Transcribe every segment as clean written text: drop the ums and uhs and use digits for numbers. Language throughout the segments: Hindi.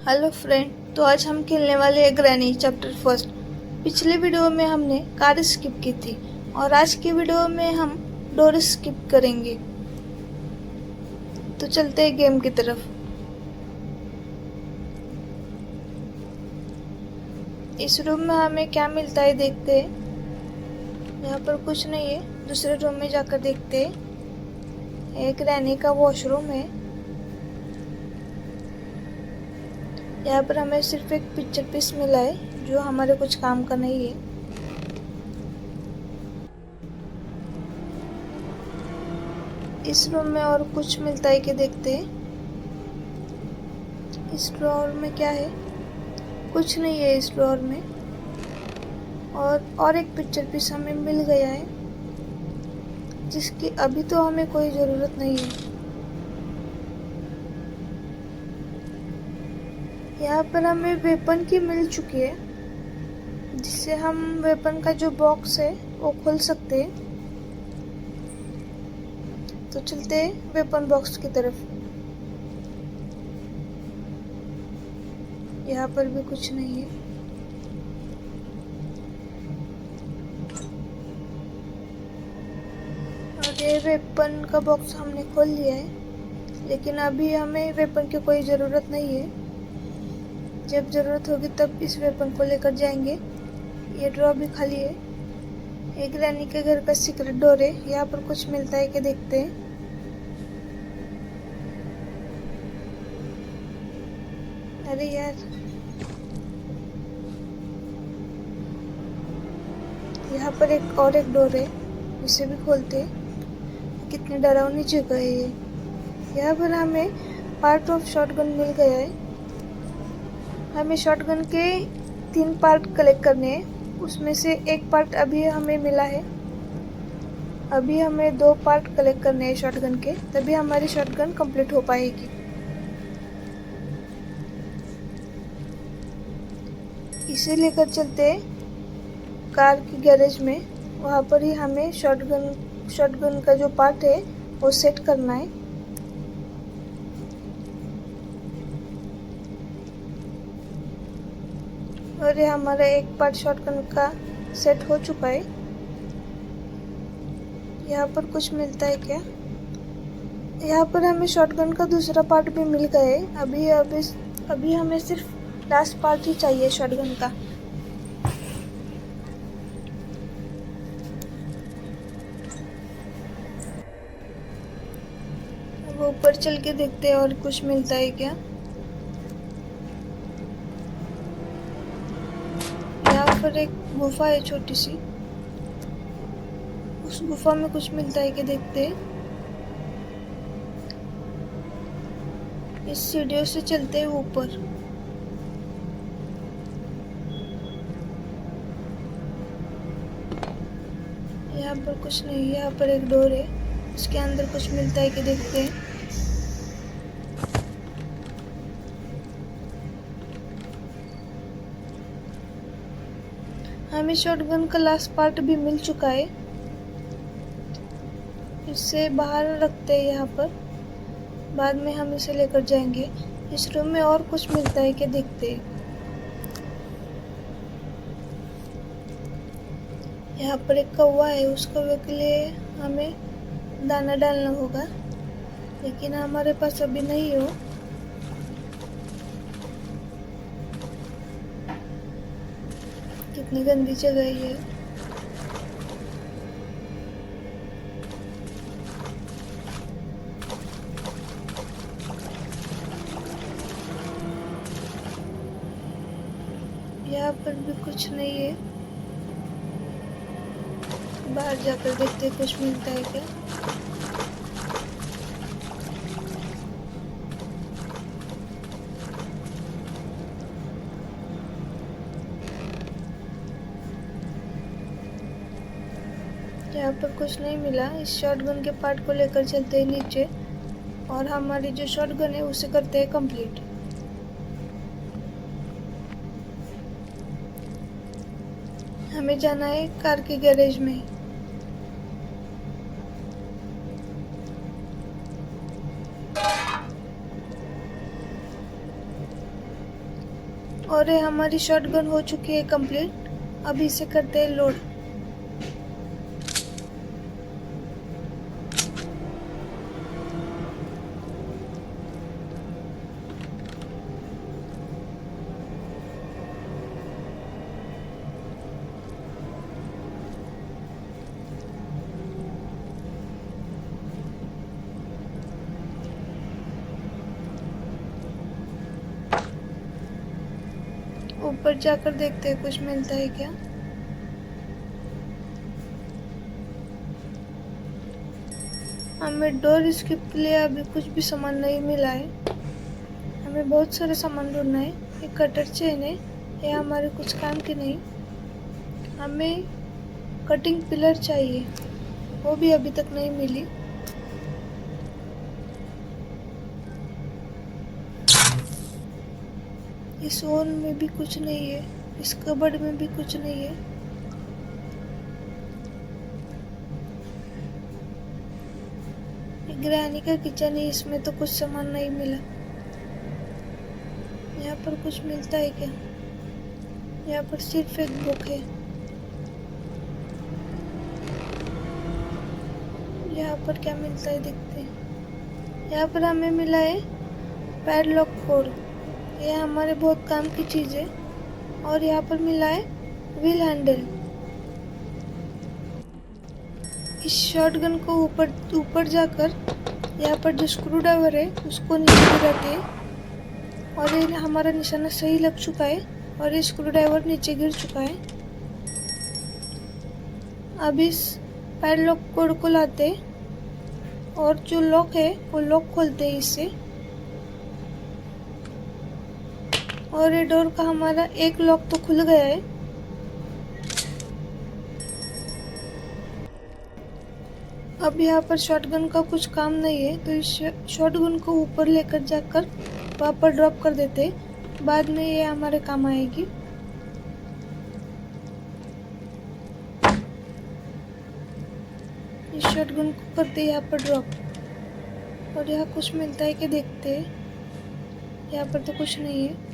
हेलो फ्रेंड, तो आज हम खेलने वाले हैं ग्रैनी चैप्टर फर्स्ट। पिछले वीडियो में हमने कार स्किप की थी और आज की वीडियो में हम डोर स्किप करेंगे। तो चलते हैं गेम की तरफ। इस रूम में हमें क्या मिलता है देखते हैं। यहाँ पर कुछ नहीं है, दूसरे रूम में जाकर देखते हैं। एक ग्रैनी का वॉशरूम है। यहाँ पर हमें सिर्फ एक पिक्चर पीस मिला है जो हमारे कुछ काम का नहीं है। इस रूम में और कुछ मिलता है कि देखते हैं। इस ड्रॉअर में क्या है? कुछ नहीं है इस ड्रॉअर में। और एक पिक्चर पीस हमें मिल गया है जिसकी अभी तो हमें कोई ज़रूरत नहीं है। यहाँ पर हमें वेपन की मिल चुकी है जिससे हम वेपन का जो बॉक्स है वो खोल सकते हैं। तो चलते हैं वेपन बॉक्स की तरफ। यहाँ पर भी कुछ नहीं है। और ये वेपन का बॉक्स हमने खोल लिया है, लेकिन अभी हमें वेपन की कोई ज़रूरत नहीं है। जब ज़रूरत होगी तब इस वेपन को लेकर जाएंगे। ये ड्रॉ भी खाली है। एक ग्रैनी के घर का सीक्रेट डोर है। यहाँ पर कुछ मिलता है कि देखते हैं। अरे यार, यहाँ पर एक डोर है, इसे भी खोलते हैं। कितनी डरावनी जगह है ये। यहाँ पर हमें पार्ट ऑफ शॉटगन मिल गया है। हमें शॉटगन के 3 पार्ट कलेक्ट करने हैं। उसमें से एक पार्ट अभी हमें मिला है। अभी हमें 2 पार्ट कलेक्ट करने हैं शॉटगन के, तभी हमारी शॉटगन कंप्लीट हो पाएगी। इसे लेकर चलते हैं कार की गैरेज में। वहाँ पर ही हमें शॉटगन का जो पार्ट है वो सेट करना है। और ये हमारा एक पार्ट शॉटगन का सेट हो चुका है। यहाँ पर कुछ मिलता है क्या? यहाँ पर हमें शॉटगन का दूसरा पार्ट भी मिल गया है। अभी हमें सिर्फ लास्ट पार्ट ही चाहिए शॉटगन का। अब ऊपर चल के देखते हैं और कुछ मिलता है क्या। यहाँ पर एक गुफा है छोटी सी। उस गुफा में कुछ मिलता है कि देखते हैं। इस सीढ़ियों से चलते हैं ऊपर। यहाँ पर कुछ नहीं है। यहाँ पर एक डोर है, उसके अंदर कुछ मिलता है कि देखते हैं। हमें शॉटगन का लास्ट पार्ट भी मिल चुका है। इसे बाहर रखते हैं यहाँ पर, बाद में हम इसे लेकर जाएंगे। इस रूम में और कुछ मिलता है कि देखते हैं। यहाँ पर एक कौवा है, उस कौवे के लिए हमें दाना डालना होगा, लेकिन हमारे पास अभी नहीं हो। कितनी गंदी जगह है ये। यहाँ पर भी कुछ नहीं है। बाहर जाकर देखते हैं कुछ मिलता है क्या। यहाँ पर कुछ नहीं मिला। इस शॉटगन के पार्ट को लेकर चलते हैं नीचे और हमारी जो शॉटगन है उसे करते हैं कंप्लीट। हमें जाना है कार के गैरेज में। और ये हमारी शॉटगन हो चुकी है कंप्लीट। अब इसे करते हैं लोड। ऊपर जाकर देखते हैं कुछ मिलता है क्या। हमें डोर स्किप के लिए अभी कुछ भी सामान नहीं मिला है। हमें बहुत सारे सामान ढूंढना है। ये कटर चेन है, ये हमारे कुछ काम की नहीं। हमें कटिंग पिलर चाहिए, वो भी अभी तक नहीं मिली। इस ओन में भी कुछ नहीं है, इस कबर्ड में भी कुछ नहीं है। ग्रैनी का किचन है, इसमें तो कुछ सामान नहीं मिला। यहाँ पर कुछ मिलता है क्या? यहाँ पर सिर्फ एक बुक है। यहाँ पर क्या मिलता है देखते हैं। यहाँ पर हमें मिला है पैडलॉक कोड, ये हमारे बहुत काम की चीज़ है। और यहाँ पर मिला है व्हील हैंडल। इस शॉटगन को ऊपर जाकर यहाँ पर जो स्क्रू ड्राइवर है उसको नीचे गिराते हैं और ये हमारा निशाना सही लग चुका है और ये स्क्रू ड्राइवर नीचे गिर चुका है। अब इस पैडलॉक कोड को लाते और जो लॉक है वो लॉक खोलते हैं इससे। और ये डोर का हमारा एक लॉक तो खुल गया है। अब यहाँ पर शॉटगन का कुछ काम नहीं है, तो इस शॉटगन को ऊपर लेकर जाकर वहाँ पर ड्रॉप कर देते, बाद में ये हमारे काम आएगी। इस शॉटगन को करते यहाँ पर ड्रॉप। और यहाँ कुछ मिलता है कि देखते हैं। यहाँ पर तो कुछ नहीं है।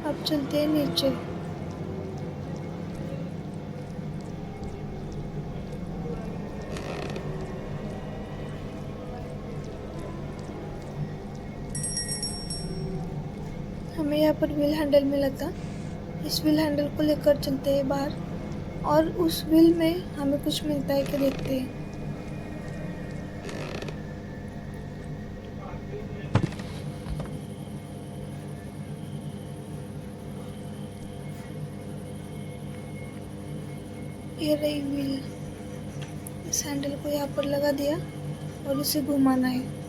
अब चलते हैं नीचे। हमें यहाँ पर व्हील हैंडल मिला था, इस व्हील हैंडल को लेकर चलते हैं बाहर और उस व्हील में हमें कुछ मिलता है कि देखते हैं। ये रही व्हील। इस हैंडल को यहाँ पर लगा दिया और इसे घुमाना है।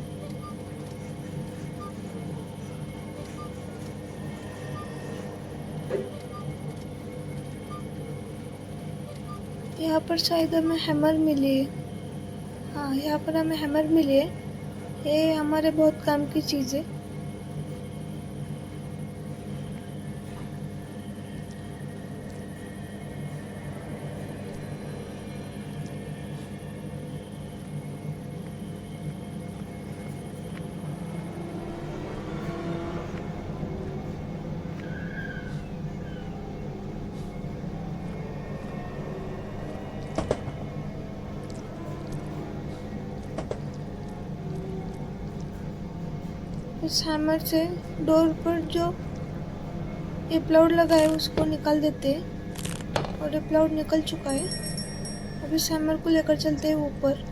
यहाँ पर शायद हमें हैमर मिली है। हाँ, यहाँ पर हमें हैमर मिली है। ये हमारे बहुत काम की चीज़ है। इस हैमर से डोर पर जो ये प्लाउड लगा है उसको निकाल देते हैं और ये प्लाउड निकल चुका है। अब इस हैमर को लेकर चलते हैं ऊपर।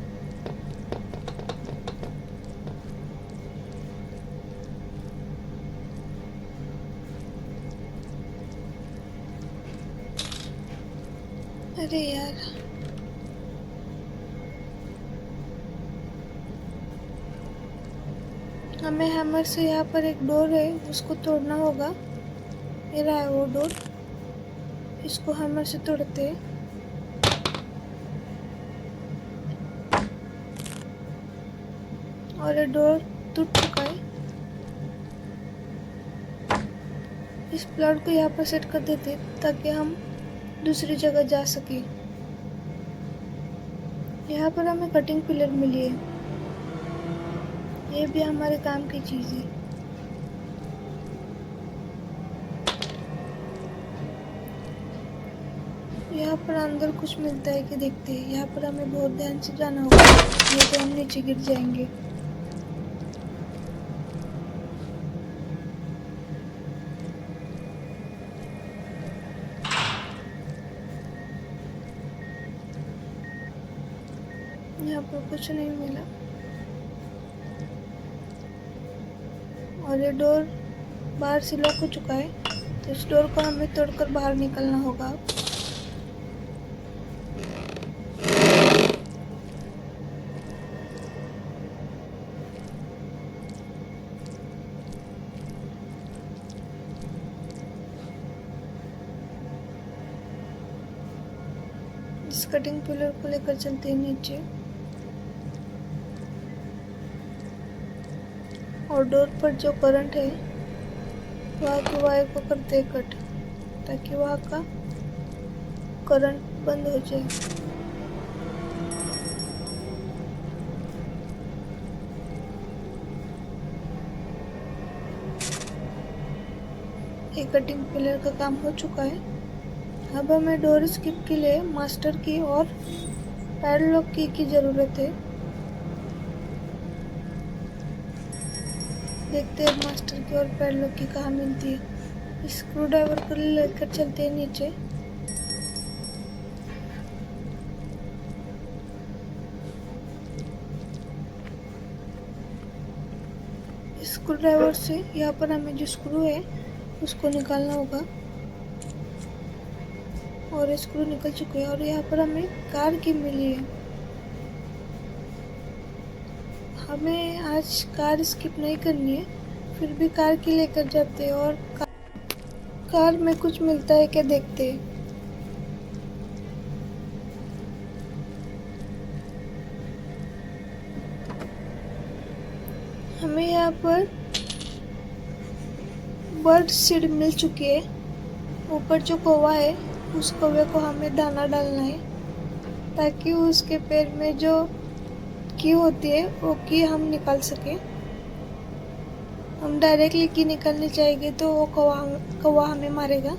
अरे यार, हमें हैमर से यहाँ पर एक डोर है उसको तोड़ना होगा। ये रहा है वो डोर, इसको हैमर से तोड़ते हैं। और ये डोर टूट चुका है। इस प्लाट को यहाँ पर सेट कर देते ताकि हम दूसरी जगह जा सके। यहाँ पर हमें कटिंग पिलर मिली है, ये भी हमारे काम की चीज़ है। यहाँ पर अंदर कुछ मिलता है कि देखते हैं। यहाँ पर हमें बहुत ध्यान से जाना होगा, नहीं तो हम नीचे गिर जाएंगे। यहाँ पर कुछ नहीं मिला और ये डोर बाहर से लॉक हो चुका है, तो इस डोर को हमें तोड़कर बाहर निकलना होगा। इस कटिंग पिलर को लेकर चलते हैं नीचे और डोर पर जो करंट है वहाँ की वायर को करते हैं कट, ताकि वहाँ का करंट बंद हो जाए। ये कटिंग पिलर का काम हो चुका है। अब हमें डोर स्किप के लिए मास्टर की और पैडलॉक की ज़रूरत है। देखते हैं मास्टर की और पैडलॉक की कहाँ मिलती है। स्क्रू ड्राइवर को लेकर चलते हैं नीचे। स्क्रू ड्राइवर से यहाँ पर हमें जो स्क्रू है उसको निकालना होगा और स्क्रू निकल चुके हैं। और यहाँ पर हमें कार की मिली है। हमें आज कार स्किप नहीं करनी है, फिर भी कार की लेकर जाते हैं और कार में कुछ मिलता है क्या देखते हैं। हमें यहाँ पर बर्ड सीड मिल चुकी है। ऊपर जो कौवा है उस कौवे को हमें दाना डालना है, ताकि उसके पैर में जो की होती है वो की हम निकाल सके। हम डायरेक्टली की निकालनी चाहेंगे तो वो कौवा हमें मारेगा।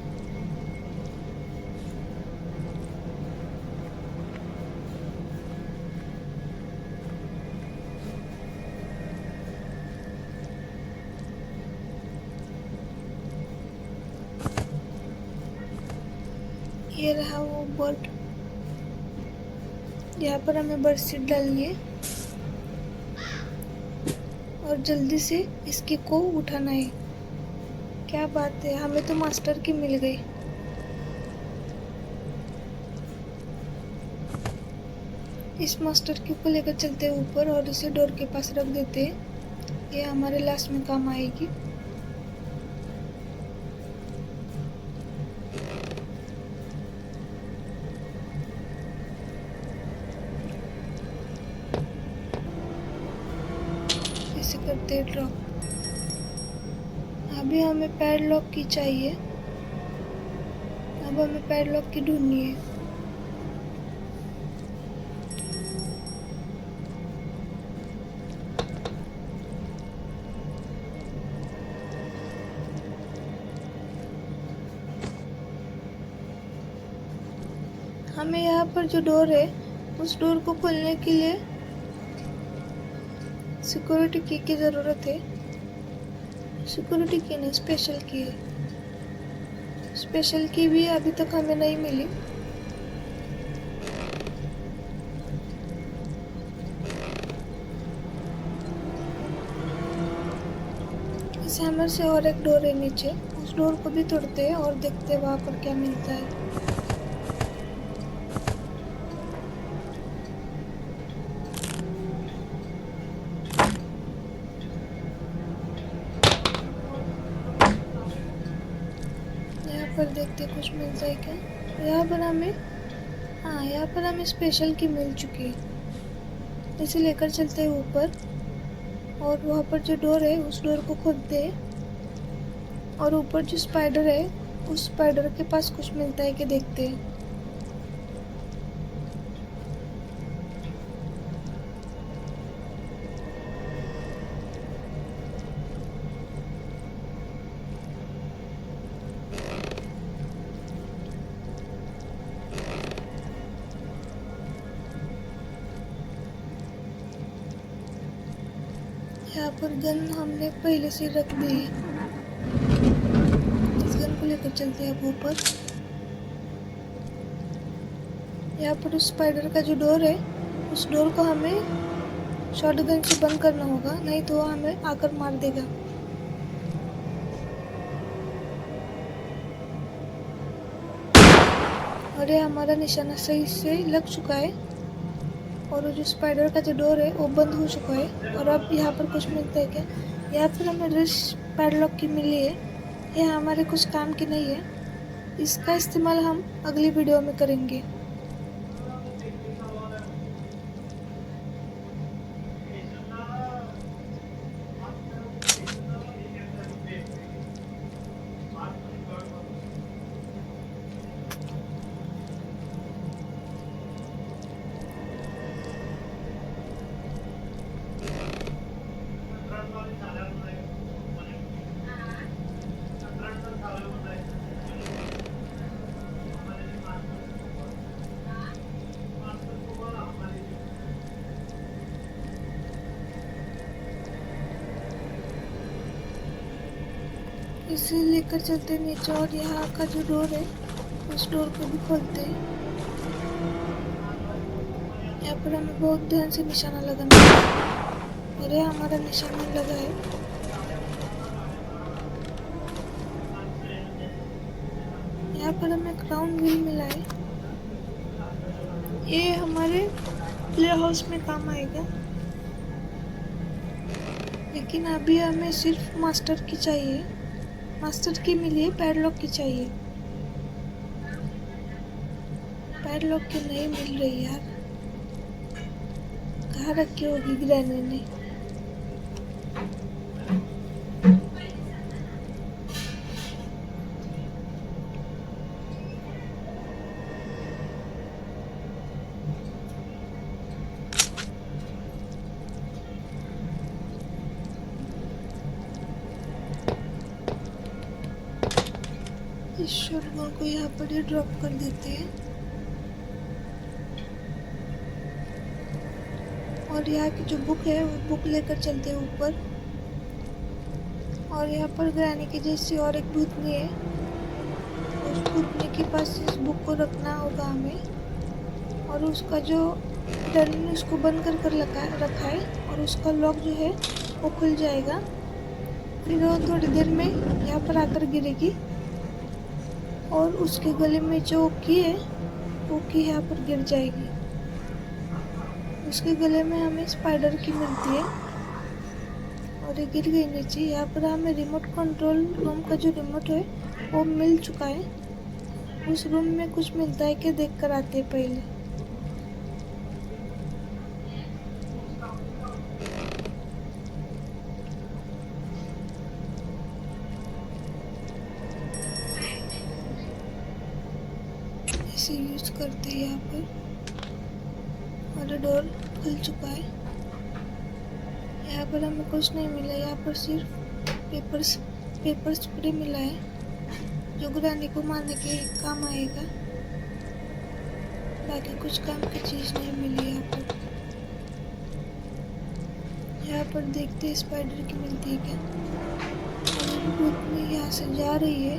ये रहा वो बर्ड। यहाँ पर हमें बर्ड सीड डालनी है और जल्दी से इसकी को उठाना है। क्या बात है, हमें तो मास्टर की मिल गई। इस मास्टर की को लेकर चलते हैं ऊपर और इसे डोर के पास रख देते हैं। ये हमारे लास्ट में काम आएगी। इसे करते हैं ड्रॉप। अभी हमें पैडलॉक की चाहिए। अब हमें पैडलॉक की ढूंढनी है। हमें यहाँ पर जो डोर है उस डोर को खोलने के लिए सिक्योरिटी की ज़रूरत है। सिक्योरिटी की नहीं, स्पेशल की है। स्पेशल की भी अभी तक हमें नहीं मिली। इस हैमर से और एक डोर है नीचे, उस डोर को भी तोड़ते हैं और देखते हैं वहाँ पर क्या मिलता है। पर देखते कुछ मिलता है क्या। यहाँ पर हमें यहाँ पर हमें स्पेशल की मिल चुकी है। इसे लेकर चलते हैं ऊपर और वहाँ पर जो डोर है उस डोर को खोलते हैं और ऊपर जो स्पाइडर है उस स्पाइडर के पास कुछ मिलता है कि देखते हैं। यहाँ पर गन हमने पहले से रख दी है। इस गन को लेकर चलते हैं अब ऊपर। यहाँ पर उस स्पाइडर का जो डोर है, उस डोर को हमें शॉटगन से बंद करना होगा, नहीं तो वो हमें आकर मार देगा। और ये हमारा निशाना सही से लग चुका है और जो स्पाइडर का जो डोर है वो बंद हो चुका है। और अब यहाँ पर कुछ मिलता है क्या? यहाँ पर हमें रिस्ट पैडलॉक की मिली है। यह हमारे कुछ काम की नहीं है, इसका इस्तेमाल हम अगली वीडियो में करेंगे। इसे लेकर चलते नीचे और यहाँ का जो डोर है उस डोर को भी खोलते हैं। यहाँ पर हमें बहुत ध्यान से निशाना लगाना है और ये हमारा निशाना लगा है। यहाँ पर हमें क्राउन व्हील मिला है, ये हमारे प्ले हाउस में काम आएगा। लेकिन अभी हमें सिर्फ मास्टर की चाहिए, मास्टर की मिली है, पैडलॉक की चाहिए। पैडलॉक की नहीं मिल रही यार, कहाँ रखी होगी ग्रैनी ने। इस शॉटगन को यहाँ पर ही ड्रॉप कर देते हैं और यहाँ की जो बुक है वो बुक लेकर चलते हैं ऊपर। और यहाँ पर ग्रैनी की जैसी और एक भूतनी है, उस भूतनी के पास इस बुक को रखना होगा हमें। और उसका जो डर ने उसको बंद कर रखा है और उसका लॉक जो है वो खुल जाएगा। फिर वो थोड़ी देर में यहाँ पर आकर गिरेगी और उसके गले में जो की है वो की यहाँ पर गिर जाएगी। उसके गले में हमें स्पाइडर की मिलती है और ये गिर गई नीचे। यहाँ पर हमें रिमोट कंट्रोल रूम का जो रिमोट है वो मिल चुका है। उस रूम में कुछ मिलता है कि देख कर आते हैं पहले। इसे यूज करते हैं यहाँ पर और डोर खुल चुका है। यहाँ पर हमें कुछ नहीं मिला, यहाँ पर सिर्फ पेपर स्प्रे मिला है जो ग्रैनी को मारने के काम आएगा। बाकी कुछ काम की चीज़ नहीं मिली यहाँ पर। यहाँ पर देखते हैं स्पाइडर की मिलती है क्या। और भूतनी यहाँ से जा रही है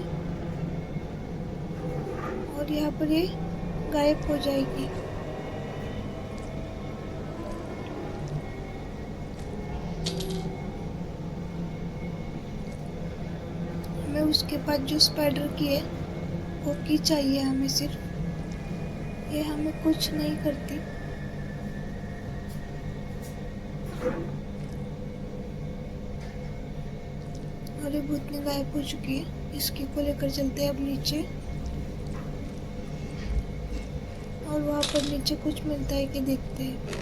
और यहाँ पर ये गायब हो जाएगी। हमें उसके बाद जो स्पाइडर की है वो की चाहिए हमें सिर्फ, ये हमें कुछ नहीं करती। और ये भूतनी गायब हो चुकी है। इसकी को लेकर चलते हैं अब नीचे और वहाँ पर नीचे कुछ मिलता है कि देखते हैं।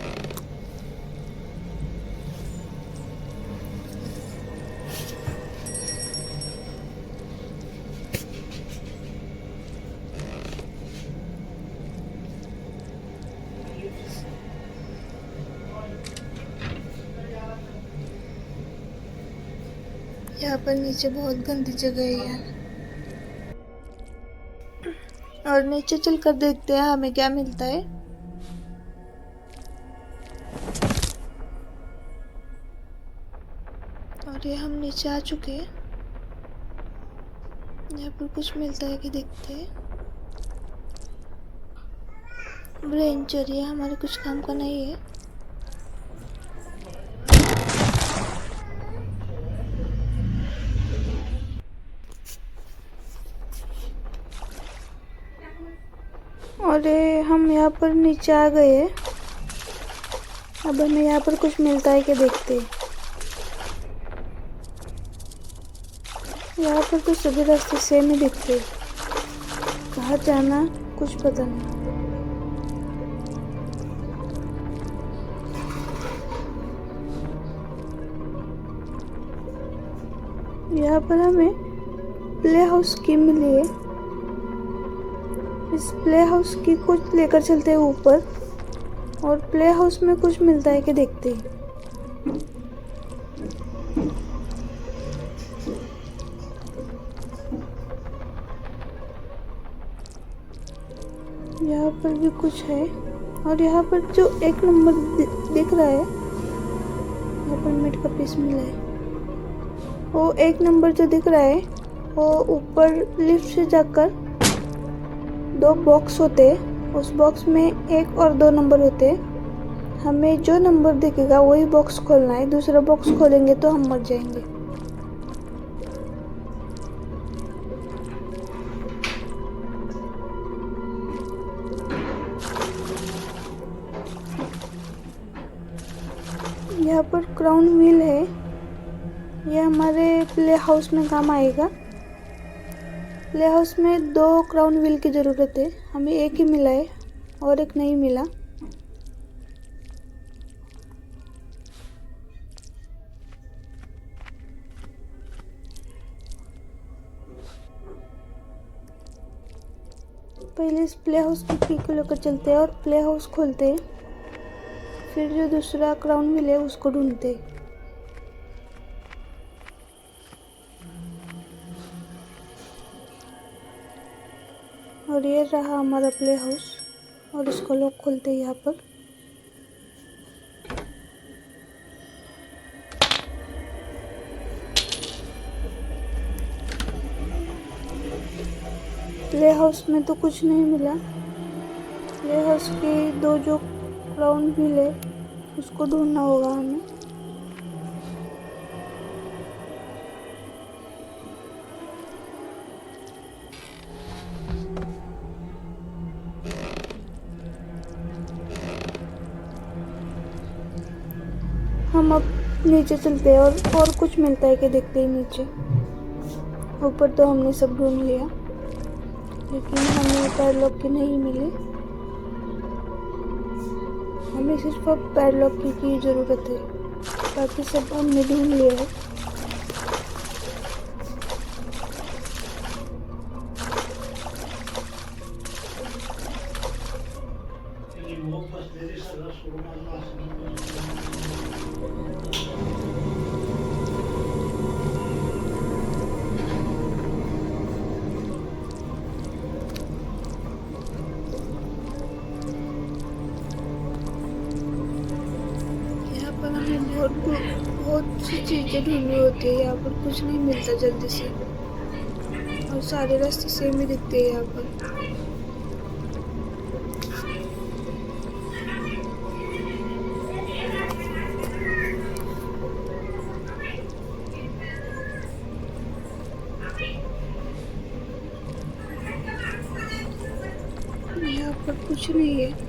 यहाँ पर नीचे बहुत गंदी जगह है यार। और नीचे चलकर देखते हैं हमें क्या मिलता है। और ये हम नीचे आ चुके हैं। यहाँ पर कुछ मिलता है कि देखते हैं। ब्रेन चरिया हमारे कुछ काम का नहीं है। और हम यहाँ पर नीचे आ गए हैं। अब हमें यहाँ पर कुछ मिलता है कि देखते हैं। यहाँ पर तो सभी रास्ते सेम ही दिखते हैं। कहाँ जाना कुछ पता नहीं। यहाँ पर हमें प्ले हाउस की मिली है। इस प्ले हाउस की कुछ लेकर चलते हैं ऊपर और प्ले हाउस में कुछ मिलता है कि देखते हैं। यहाँ पर भी कुछ है और यहाँ पर जो एक नंबर दिख रहा है, यहाँ पर मिट का पीस मिला है। वो एक नंबर जो दिख रहा है वो ऊपर लिफ्ट से जाकर 2 बॉक्स होते हैं। उस बॉक्स में 1 और 2 नंबर होते हैं। हमें जो नंबर दिखेगा वही बॉक्स खोलना है। दूसरा बॉक्स खोलेंगे तो हम मर जाएंगे। यहाँ पर क्राउन व्हील है। यह हमारे प्ले हाउस में काम आएगा। प्ले हाउस में 2 क्राउन व्हील की ज़रूरत है। हमें एक ही मिला है और एक नहीं मिला। पहले इस प्ले हाउस की की को लेकर चलते हैं और प्ले हाउस खोलते हैं। फिर जो दूसरा क्राउन व्हील है उसको ढूंढते हैं। और ये रहा हमारा प्ले हाउस और इसको लोग खोलते हैं यहाँ पर। प्ले हाउस में तो कुछ नहीं मिला। प्ले हाउस के 2 जो क्राउन व्हील है उसको ढूंढना होगा हमें। हम अब नीचे चलते हैं और कुछ मिलता है कि देखते हैं नीचे। ऊपर तो हमने सब ढूंढ लिया लेकिन हमें पैडलॉक की नहीं मिली। हमें सिर्फ अब पैडलॉक की ज़रूरत है। बाकी सब हमने ढूंढ लिया है। बहुत सी चीज़ें ढूंढनी होती है। यहाँ पर कुछ नहीं मिलता जल्दी से और सारे रास्ते सेम ही दिखते हैं यहाँ पर। यहाँ पर कुछ नहीं है।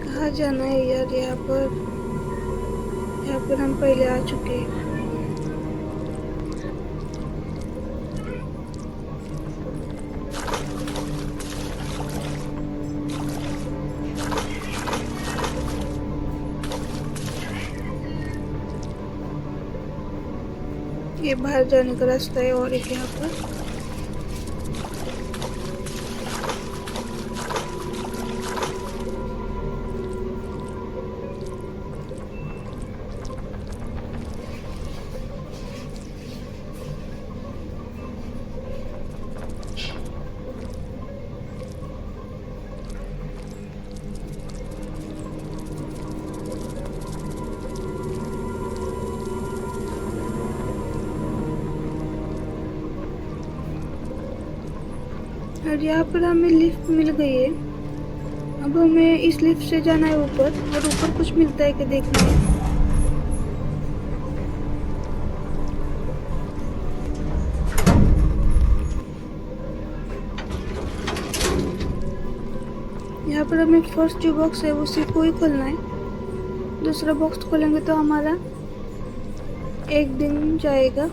कहाँ जाना है यार? यहाँ पर हम पहले आ चुके हैं। ये बाहर जाने का रास्ता है और एक यहाँ पर। और यहाँ पर हमें लिफ्ट मिल गई है। अब हमें इस लिफ्ट से जाना है ऊपर, और ऊपर कुछ मिलता है कि देखना है। यहाँ पर हमें फर्स्ट जो बॉक्स है उसी को ही खोलना है। दूसरा बॉक्स खोलेंगे तो हमारा एक दिन जाएगा।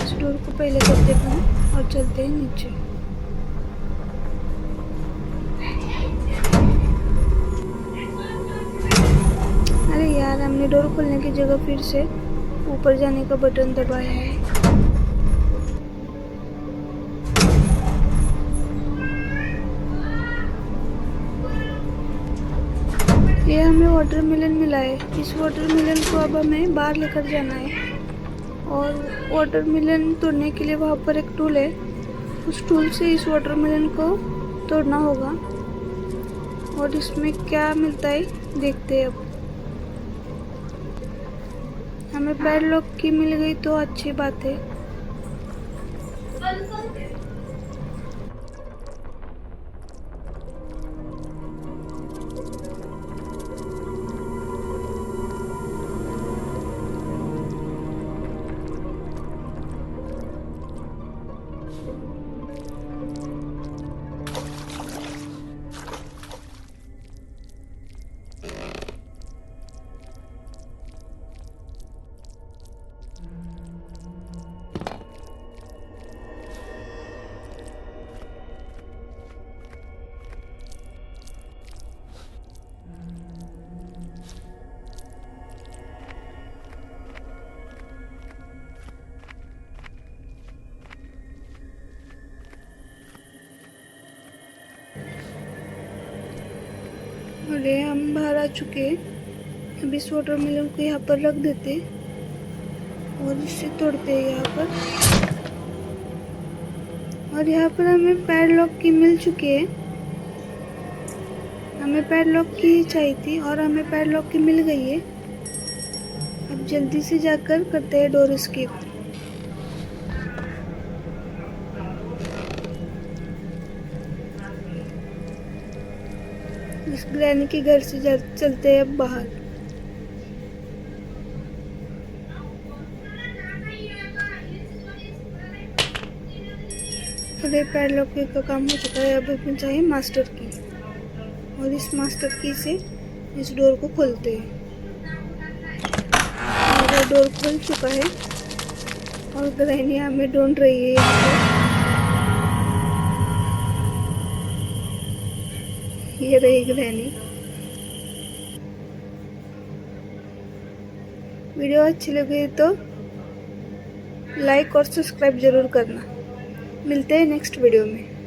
इस डोर को पहले करते हैं और चलते हैं नीचे। अरे यार, हमने डोर खोलने की जगह फिर से ऊपर जाने का बटन दबाया है। ये हमें वाटरमेलन मिला है। इस वाटरमेलन को अब हमें बाहर लेकर जाना है, और वाटरमेलन तोड़ने के लिए वहाँ पर एक टूल है। उस टूल से इस वाटरमेलन को तोड़ना होगा। और इसमें क्या मिलता है देखते हैं। अब हमें पैडलॉक की मिल गई तो अच्छी बात है। अरे हम बाहर आ चुके हैं। अब इस वाटरमेलन को यहाँ पर रख देते और इसे तोड़ते हैं यहाँ पर। और यहाँ पर हमें पैडलॉक की मिल चुकी है। हमें पैडलॉक की ही चाहिए थी और हमें पैडलॉक की मिल गई है। अब जल्दी से जाकर करते हैं डोर एस्केप। इस ग्रैनी के घर से चलते हैं अब बाहर। अरे पैडलॉक का काम हो चुका है। अब हमें चाहिए मास्टर की, और इस मास्टर की से इस डोर को खोलते हैं। और डोर खुल चुका है और ग्रैनी हमें ढूंढ रही है यहाँ पर। ये रही ग्रैनी। वीडियो अच्छी लगी तो लाइक और सब्सक्राइब जरूर करना। मिलते हैं नेक्स्ट वीडियो में।